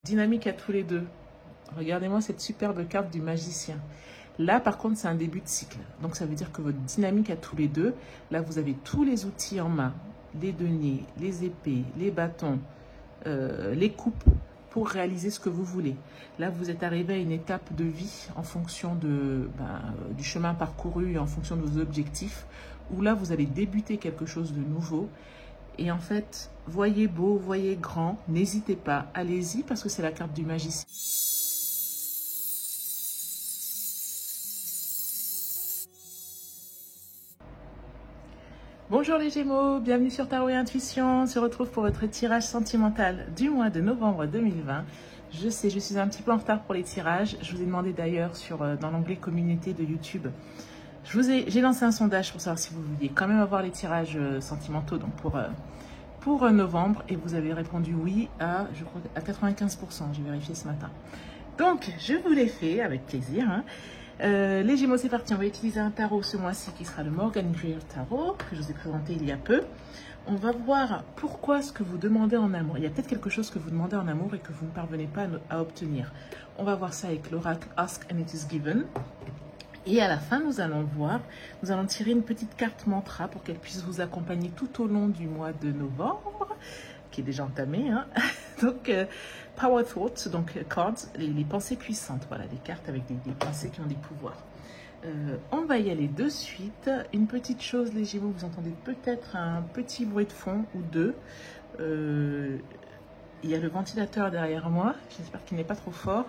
Dynamique à tous les deux. Regardez-moi cette superbe carte du magicien. Là, par contre, c'est un début de cycle. Donc, ça veut dire que votre dynamique à tous les deux, là, vous avez tous les outils en main. Les deniers, les épées, les bâtons, les coupes pour réaliser ce que vous voulez. Là, vous êtes arrivé à une étape de vie en fonction du chemin parcouru et en fonction de vos objectifs, où là, vous allez débuter quelque chose de nouveau. Et en fait, voyez beau, voyez grand, n'hésitez pas, allez-y parce que c'est la carte du magicien. Bonjour les Gémeaux, bienvenue sur Tarot et Intuition. On se retrouve pour votre tirage sentimental du mois de novembre 2020. Je sais, je suis un petit peu en retard pour les tirages. Je vous ai demandé d'ailleurs dans l'onglet communauté de YouTube. J'ai lancé un sondage pour savoir si vous vouliez quand même avoir les tirages sentimentaux donc pour novembre, et vous avez répondu oui je crois, à 95%. J'ai vérifié ce matin. Donc, je vous l'ai fait avec plaisir. Les Gémeaux, c'est parti. On va utiliser un tarot ce mois-ci qui sera le Morgan Greer Tarot que je vous ai présenté il y a peu. On va voir pourquoi ce que vous demandez en amour. Il y a peut-être quelque chose que vous demandez en amour et que vous ne parvenez pas à obtenir. On va voir ça avec l'oracle Ask and It is Given. Et à la fin, nous allons tirer une petite carte mantra pour qu'elle puisse vous accompagner tout au long du mois de novembre, qui est déjà entamé. Donc, Power Thoughts, donc cards, les pensées puissantes. Voilà, des cartes avec des pensées qui ont des pouvoirs. On va y aller de suite. Une petite chose, les Gémeaux, vous entendez peut-être un petit bruit de fond ou deux. Il y a le ventilateur derrière moi. J'espère qu'il n'est pas trop fort.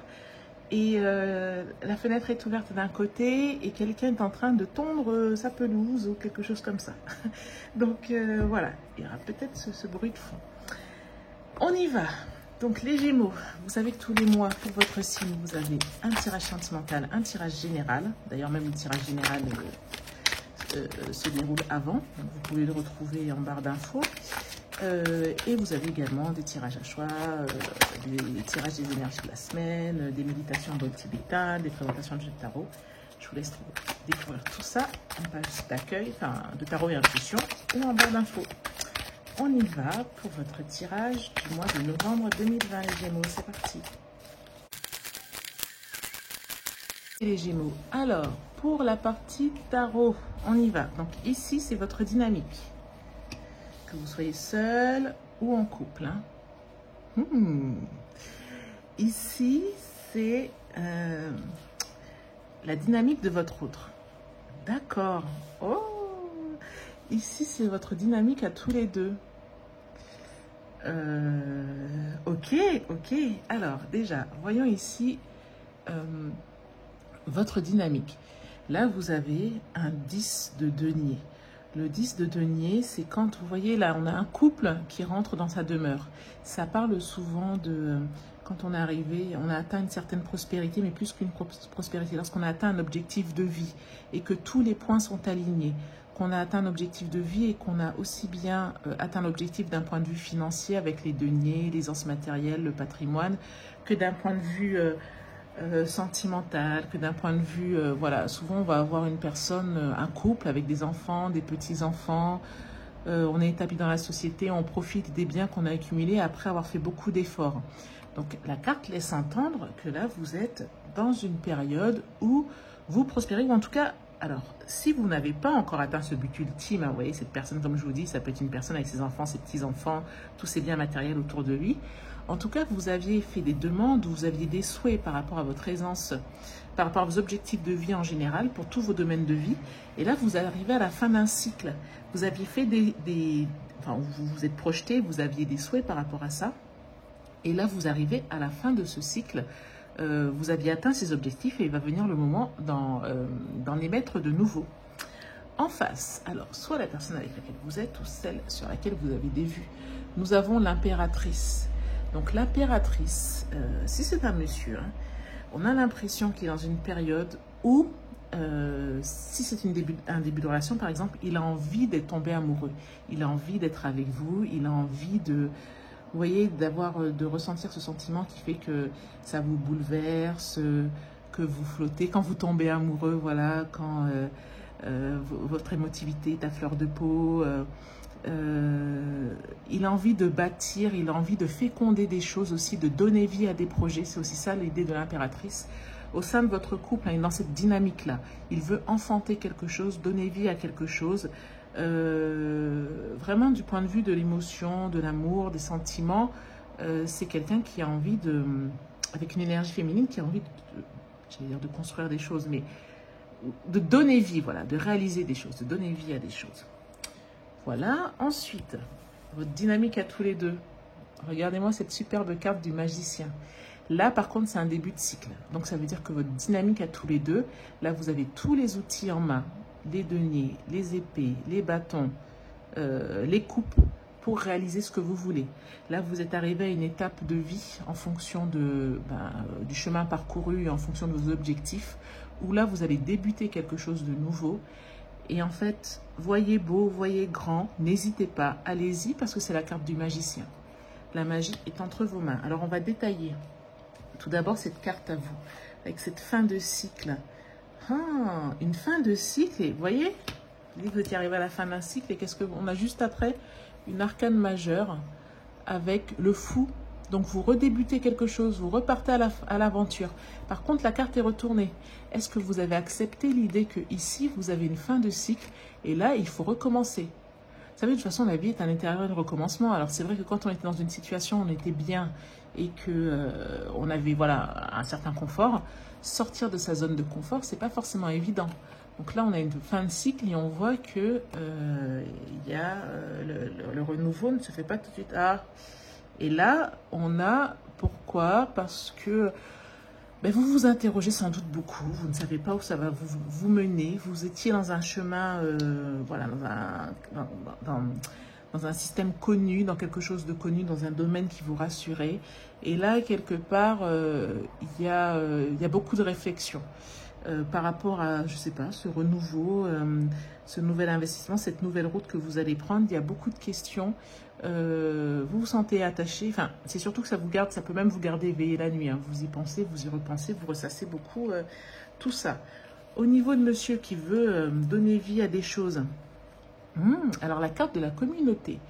Et la fenêtre est ouverte d'un côté et quelqu'un est en train de tondre sa pelouse ou quelque chose comme ça. Donc voilà, il y aura peut-être ce bruit de fond. On y va. Donc les Gémeaux, vous savez que tous les mois pour votre signe, vous avez un tirage sentimental, un tirage général. D'ailleurs même le tirage général se déroule avant. Donc, vous pouvez le retrouver en barre d'infos. Et vous avez également des tirages à choix, des tirages des énergies de la semaine, des méditations en mode tibétain, des présentations de jeux de tarot. Je vous laisse découvrir tout ça en page d'accueil, de tarot et intuition ou en barre d'infos. On y va pour votre tirage du mois de novembre 2020, les Gémeaux. C'est parti. Et les Gémeaux. Alors, pour la partie tarot, on y va. Donc ici, c'est votre dynamique. Que vous soyez seul ou en couple. Ici, c'est la dynamique de votre autre. D'accord. Oh, ici, c'est votre dynamique à tous les deux. Ok. Alors, déjà, voyons ici votre dynamique. Là, vous avez un 10 de denier. Le 10 de denier, c'est quand, vous voyez, là, on a un couple qui rentre dans sa demeure. Ça parle souvent de, quand on est arrivé, on a atteint une certaine prospérité, mais plus qu'une prospérité, lorsqu'on a atteint un objectif de vie et que tous les points sont alignés, qu'on a atteint un objectif de vie et qu'on a aussi bien atteint l'objectif d'un point de vue financier avec les deniers, l'aisance matérielle, le patrimoine, que d'un point de vue sentimental, que d'un point de vue, voilà, souvent on va avoir une personne, un couple avec des enfants, des petits-enfants, on est établi dans la société, on profite des biens qu'on a accumulés après avoir fait beaucoup d'efforts. Donc la carte laisse entendre que là vous êtes dans une période où vous prospérez, ou en tout cas, alors si vous n'avez pas encore atteint ce but ultime, vous voyez, cette personne, comme je vous dis, ça peut être une personne avec ses enfants, ses petits-enfants, tous ses biens matériels autour de lui. En tout cas, vous aviez fait des demandes, vous aviez des souhaits par rapport à votre aisance, par rapport à vos objectifs de vie en général, pour tous vos domaines de vie. Et là, vous arrivez à la fin d'un cycle. Vous aviez fait enfin, vous vous êtes projeté, vous aviez des souhaits par rapport à ça. Et là, vous arrivez à la fin de ce cycle. Vous aviez atteint ces objectifs et il va venir le moment d'en émettre de nouveaux. En face, alors, soit la personne avec laquelle vous êtes ou celle sur laquelle vous avez des vues. Nous avons l'impératrice. Donc l'impératrice, si c'est un monsieur, on a l'impression qu'il est dans une période où, si c'est un début de relation par exemple, il a envie d'être tombé amoureux. Il a envie d'être avec vous, il a envie de, vous voyez, de ressentir ce sentiment qui fait que ça vous bouleverse, que vous flottez, quand vous tombez amoureux, voilà, quand votre émotivité est à fleur de peau, Il a envie de bâtir, il a envie de féconder des choses aussi, de donner vie à des projets. C'est aussi ça l'idée de l'impératrice. Au sein de votre couple, hein, dans cette dynamique-là, il veut enfanter quelque chose, donner vie à quelque chose. Vraiment du point de vue de l'émotion, de l'amour, des sentiments, c'est quelqu'un qui a envie de, avec une énergie féminine, qui a envie j'allais dire de construire des choses, mais de donner vie, voilà, de réaliser des choses, de donner vie à des choses. Voilà. Ensuite, votre dynamique à tous les deux. Regardez-moi cette superbe carte du magicien. Là, par contre, c'est un début de cycle. Donc, ça veut dire que votre dynamique à tous les deux, là, vous avez tous les outils en main, les deniers, les épées, les bâtons, les coupes, pour réaliser ce que vous voulez. Là, vous êtes arrivé à une étape de vie en fonction du chemin parcouru, en fonction de vos objectifs, où là, vous allez débuter quelque chose de nouveau. Et en fait, voyez beau, voyez grand, n'hésitez pas, allez-y, parce que c'est la carte du magicien. La magie est entre vos mains. Alors, on va détailler tout d'abord cette carte à vous, avec cette fin de cycle. Ah, une fin de cycle, et vous voyez, vous êtes arrivé à la fin d'un cycle, et qu'est-ce qu'on a juste après? Une arcane majeure avec le fou. Donc, vous redébutez quelque chose, vous repartez à l'aventure. Par contre, la carte est retournée. Est-ce que vous avez accepté l'idée que ici, vous avez une fin de cycle et là, il faut recommencer? Vous savez, de toute façon, la vie est un éternel de recommencement. Alors, c'est vrai que quand on était dans une situation, on était bien et que on avait voilà, un certain confort, sortir de sa zone de confort, c'est pas forcément évident. Donc là, on a une fin de cycle et on voit que le renouveau ne se fait pas tout de suite. Ah. Et là, on a... Pourquoi? Parce que vous vous interrogez sans doute beaucoup. Vous ne savez pas où ça va vous mener. Vous étiez dans un chemin, voilà, dans un système connu, dans quelque chose de connu, dans un domaine qui vous rassurait. Et là, quelque part, il y a beaucoup de réflexion. Par rapport à, je sais pas, ce renouveau, ce nouvel investissement, cette nouvelle route que vous allez prendre, il y a beaucoup de questions. Vous vous sentez attaché. Enfin, c'est surtout que ça vous garde, ça peut même vous garder éveillé la nuit. Hein. Vous y pensez, vous y repensez, vous ressassez beaucoup tout ça. Au niveau de monsieur qui veut donner vie à des choses, alors la carte de la communauté.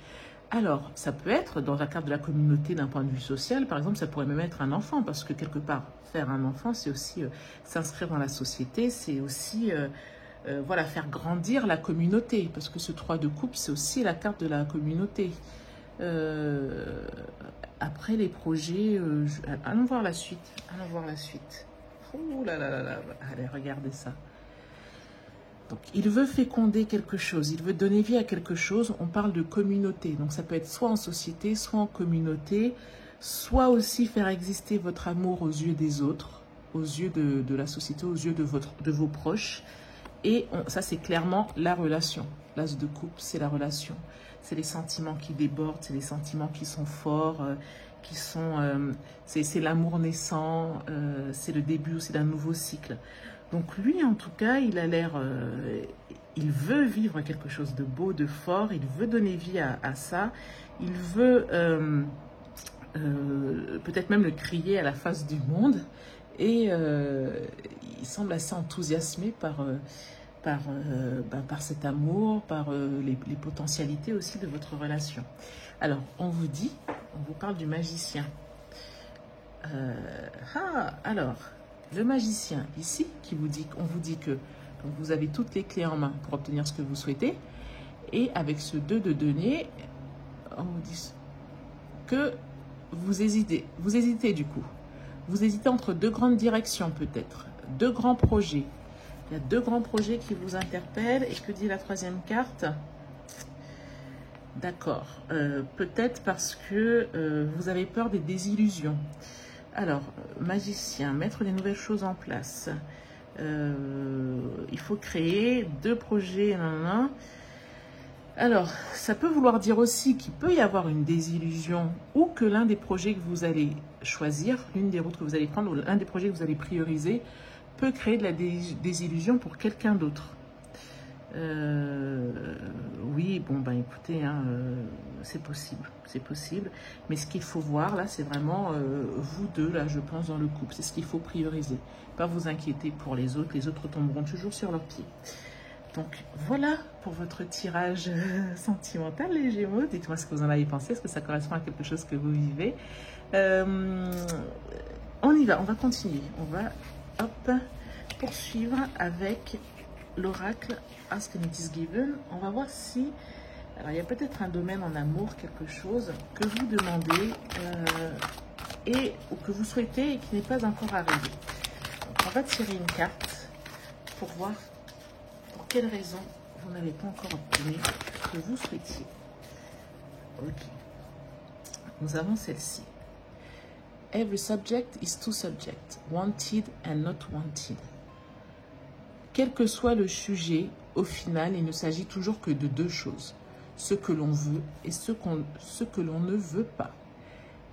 Alors, ça peut être dans la carte de la communauté d'un point de vue social, par exemple, ça pourrait même être un enfant, parce que quelque part, faire un enfant, c'est aussi s'inscrire dans la société, c'est aussi voilà, faire grandir la communauté, parce que ce 3 de coupe, c'est aussi la carte de la communauté. Après les projets, allons voir la suite, allons voir la suite. Oh là là là là, allez, regardez ça. Donc, il veut féconder quelque chose, il veut donner vie à quelque chose. On parle de communauté. Donc, ça peut être soit en société, soit en communauté, soit aussi faire exister votre amour aux yeux des autres, aux yeux de la société, aux yeux de vos proches. Et ça, c'est clairement la relation. L'as de coupe, c'est la relation. C'est les sentiments qui débordent, c'est les sentiments qui sont forts, c'est l'amour naissant, c'est le début aussi d'un nouveau cycle. Donc lui, en tout cas, il a l'air, il veut vivre quelque chose de beau, de fort, il veut donner vie à ça, il veut peut-être même le crier à la face du monde, et il semble assez enthousiasmé par cet amour, par les potentialités aussi de votre relation. Alors, on vous parle du magicien. Alors... Le magicien, ici, on vous dit que donc vous avez toutes les clés en main pour obtenir ce que vous souhaitez. Et avec ce 2 de denier, on vous dit que vous hésitez. Vous hésitez du coup. Vous hésitez entre 2 grandes directions peut-être. 2 grands projets. Il y a 2 grands projets qui vous interpellent. Et que dit la 3e carte? D'accord. Peut-être parce que vous avez peur des désillusions. Alors, magicien, mettre des nouvelles choses en place. Il faut créer 2 projets. Alors, ça peut vouloir dire aussi qu'il peut y avoir une désillusion ou que l'un des projets que vous allez choisir, l'une des routes que vous allez prendre ou l'un des projets que vous allez prioriser peut créer de la désillusion pour quelqu'un d'autre. Oui, bon, écoutez, hein, c'est possible. Mais ce qu'il faut voir, là, c'est vraiment vous deux, là, je pense, dans le couple. C'est ce qu'il faut prioriser. Pas vous inquiéter pour les autres tomberont toujours sur leurs pieds. Donc voilà pour votre tirage sentimental, les Gémeaux. Dites-moi ce que vous en avez pensé. Est-ce que ça correspond à quelque chose que vous vivez? On y va, on va continuer. On va hop, poursuivre avec l'oracle Ask and It is Given. On va voir si... Alors, il y a peut-être un domaine en amour, quelque chose que vous demandez ou que vous souhaitez et qui n'est pas encore arrivé. Donc, on va tirer une carte pour voir pour quelles raisons vous n'avez pas encore obtenu ce que vous souhaitiez. Ok. Nous avons celle-ci. Every subject is two subjects, wanted and not wanted. Quel que soit le sujet, au final, il ne s'agit toujours que de deux choses. Ce que l'on veut et ce que l'on ne veut pas.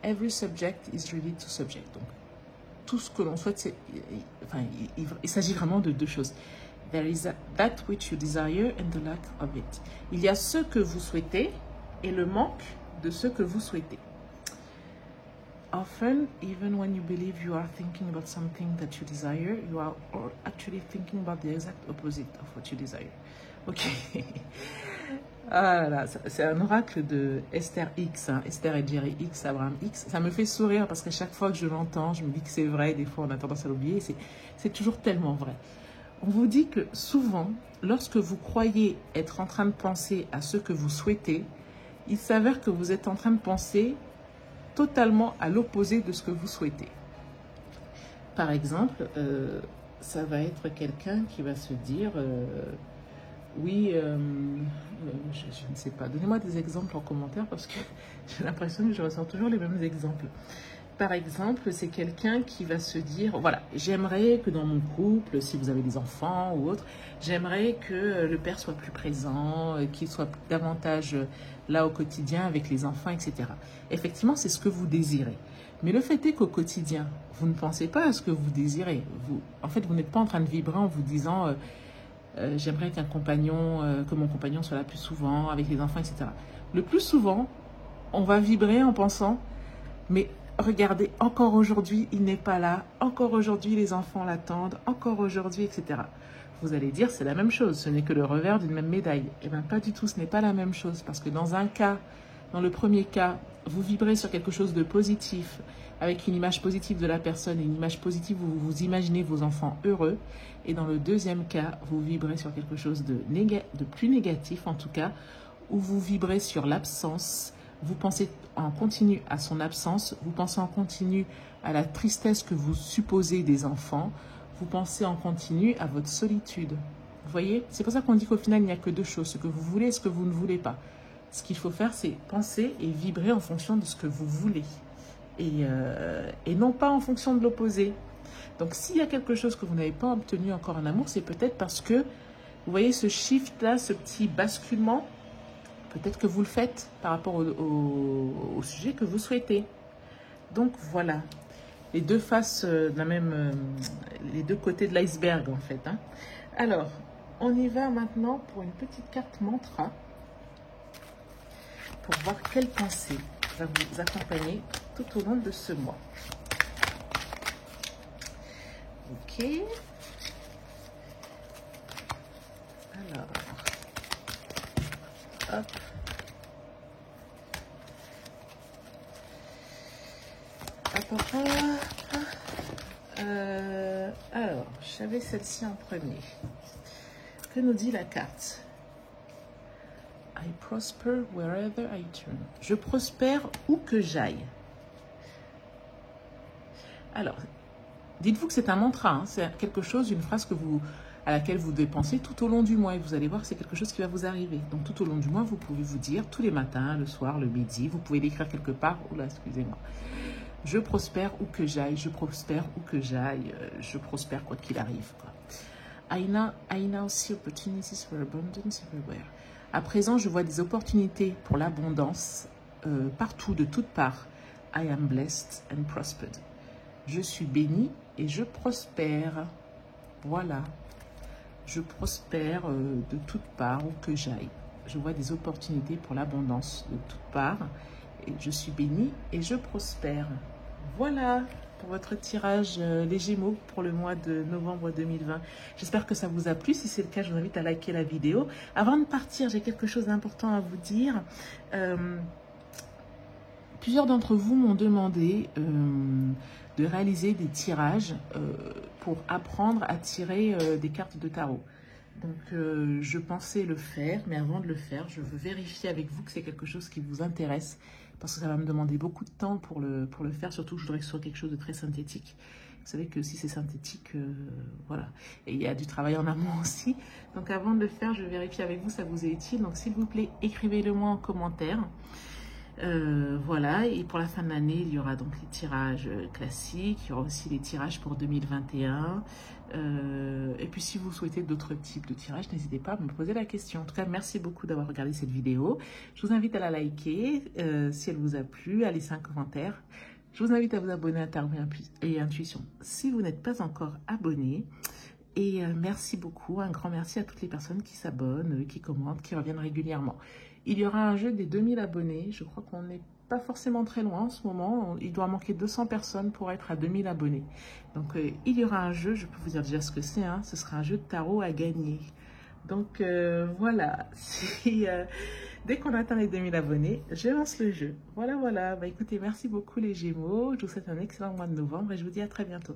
Every subject is really two subjects. Donc, tout ce que l'on souhaite, il s'agit vraiment de deux choses. There is that which you desire and the lack of it. Il y a ce que vous souhaitez et le manque de ce que vous souhaitez. Often, even when you believe you are thinking about something that you desire, you are actually thinking about the exact opposite of what you desire. Ok. Ah là, c'est un oracle de Esther X, hein. Esther et Jerry X, Abraham X. Ça me fait sourire parce qu'à chaque fois que je l'entends, je me dis que c'est vrai. Des fois, on a tendance à l'oublier. C'est toujours tellement vrai. On vous dit que souvent, lorsque vous croyez être en train de penser à ce que vous souhaitez, il s'avère que vous êtes en train de penser totalement à l'opposé de ce que vous souhaitez. Par exemple, ça va être quelqu'un qui va se dire... oui, je ne sais pas. Donnez-moi des exemples en commentaire parce que j'ai l'impression que je ressens toujours les mêmes exemples. Par exemple, c'est quelqu'un qui va se dire, voilà, j'aimerais que dans mon couple, si vous avez des enfants ou autre, j'aimerais que le père soit plus présent, qu'il soit davantage là au quotidien avec les enfants, etc. Effectivement, c'est ce que vous désirez. Mais le fait est qu'au quotidien, vous ne pensez pas à ce que vous désirez. En fait, vous n'êtes pas en train de vibrer en vous disant... j'aimerais que mon compagnon soit là plus souvent avec les enfants, etc. Le plus souvent, on va vibrer en pensant, mais regardez, encore aujourd'hui, il n'est pas là, encore aujourd'hui, les enfants l'attendent, encore aujourd'hui, etc. Vous allez dire, c'est la même chose, ce n'est que le revers d'une même médaille. Eh bien, pas du tout, ce n'est pas la même chose, parce que dans le premier cas, vous vibrez sur quelque chose de positif, avec une image positive de la personne et une image positive où vous imaginez vos enfants heureux. Et dans le deuxième cas, vous vibrez sur quelque chose de plus négatif, en tout cas, où vous vibrez sur l'absence. Vous pensez en continu à son absence, vous pensez en continu à la tristesse que vous supposez des enfants, vous pensez en continu à votre solitude. Vous voyez? C'est pour ça qu'on dit qu'au final, il n'y a que deux choses, ce que vous voulez et ce que vous ne voulez pas. Ce qu'il faut faire, c'est penser et vibrer en fonction de ce que vous voulez. Et non pas en fonction de l'opposé. Donc, s'il y a quelque chose que vous n'avez pas obtenu encore en amour, c'est peut-être parce que, vous voyez ce shift-là, ce petit basculement, peut-être que vous le faites par rapport au sujet que vous souhaitez. Donc, voilà. Les deux faces les deux côtés de l'iceberg, en fait. Hein. Alors, on y va maintenant pour une petite carte mantra pour voir quelle pensée va vous accompagner tout au long de ce mois. Ok. Alors, hop. Alors, j'avais celle-ci en premier. Que nous dit la carte? I prosper wherever I turn. Je prospère où que j'aille. Alors, dites-vous que c'est un mantra, hein, c'est quelque chose, une phrase à laquelle vous devez penser tout au long du mois. Et vous allez voir que c'est quelque chose qui va vous arriver. Donc, tout au long du mois, vous pouvez vous dire, tous les matins, le soir, le midi, vous pouvez l'écrire quelque part. Oula, excusez-moi. Je prospère où que j'aille, je prospère où que j'aille, je prospère quoi qu'il arrive. Quoi. I now see opportunities for abundance everywhere. À présent, je vois des opportunités pour l'abondance partout, de toutes parts. I am blessed and prospered. Je suis béni et je prospère. Voilà. Je prospère de toutes parts où que j'aille. Je vois des opportunités pour l'abondance de toutes parts. Et je suis béni et je prospère. Voilà. pour votre tirage les Gémeaux pour le mois de novembre 2020. J'espère que ça vous a plu. Si c'est le cas, je vous invite à liker la vidéo. Avant de partir, j'ai quelque chose d'important à vous dire. Plusieurs d'entre vous m'ont demandé de réaliser des tirages pour apprendre à tirer des cartes de tarot. Donc, je pensais le faire, mais avant de le faire, je veux vérifier avec vous que c'est quelque chose qui vous intéresse, parce que ça va me demander beaucoup de temps pour le faire, surtout que je voudrais que ce soit quelque chose de très synthétique. Vous savez que si c'est synthétique, voilà. Et il y a du travail en amont aussi. Donc, avant de le faire, je vérifie avec vous, ça vous est utile. Donc, s'il vous plaît, écrivez-le moi en commentaire. Voilà, et pour la fin de l'année, il y aura donc les tirages classiques, il y aura aussi les tirages pour 2021. Et puis si vous souhaitez d'autres types de tirages, n'hésitez pas à me poser la question. En tout cas, merci beaucoup d'avoir regardé cette vidéo. Je vous invite à la liker si elle vous a plu, à laisser un commentaire. Je vous invite à vous abonner à Tarot et Intuition si vous n'êtes pas encore abonné. Et merci beaucoup, un grand merci à toutes les personnes qui s'abonnent, qui commentent, qui reviennent régulièrement. Il y aura un jeu des 2000 abonnés, je crois qu'on n'est pas forcément très loin en ce moment. Il doit manquer 200 personnes pour être à 2000 abonnés. Donc il y aura un jeu, je peux vous dire déjà ce que c'est, hein, ce sera un jeu de tarot à gagner. Donc voilà, dès qu'on atteint les 2000 abonnés, je lance le jeu. Voilà, voilà, bah écoutez, merci beaucoup les Gémeaux, je vous souhaite un excellent mois de novembre et je vous dis à très bientôt.